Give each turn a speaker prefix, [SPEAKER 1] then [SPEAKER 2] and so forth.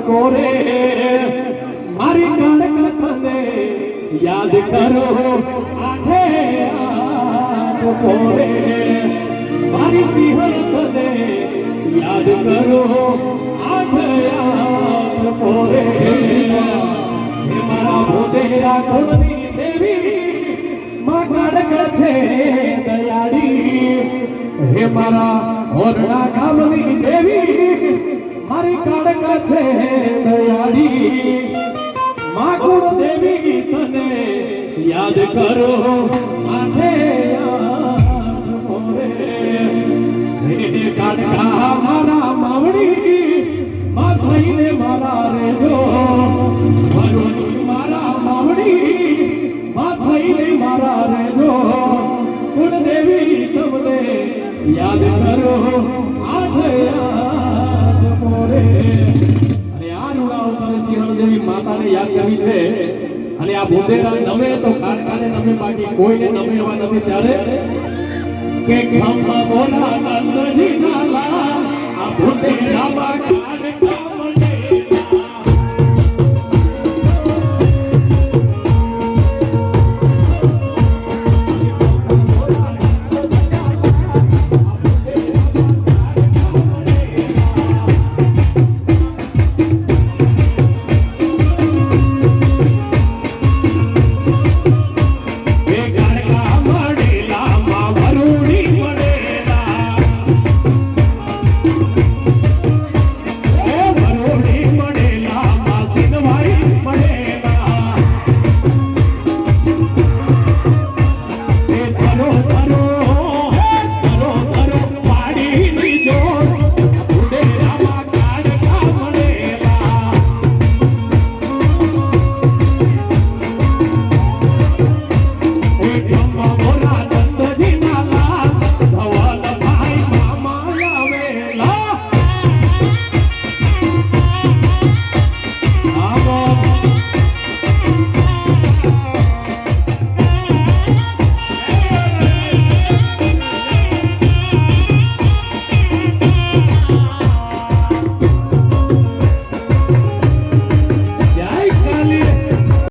[SPEAKER 1] કોરે મારી કાળકા તને યાદ કરો આઠે આઠ કોરે મારી સિંહણ તને યાદ કરો આઠે આઠ કોરે હે મારા ભોદેરા કુળની દેવી માં કાળકા છે દયાળી હે મારા ઓરણા ગામની દેવી મારી કાળકા છે દયાળી માં કુળ દેવી તને યાદ કરો આઠે આઠ કોરે હે કાળકા મારા માવડી માં થઈને મારા રેજો મારા માવડી માં થઈને મારા રેજો કુળ દેવી તમને યાદ કરો આઠે આઠ કોરે અને આ રૂડાઓ સરસિંહણ દેવી માતાને યાદ કરી છે અને આ ભૂદેરા નમે તો કાળકાને નમે બાકી કોઈને નમે એવા નથી ત્યારે કે ખમ્મા બોલા નંદજી ના લાલ આ ભૂદેરા માં કાળકા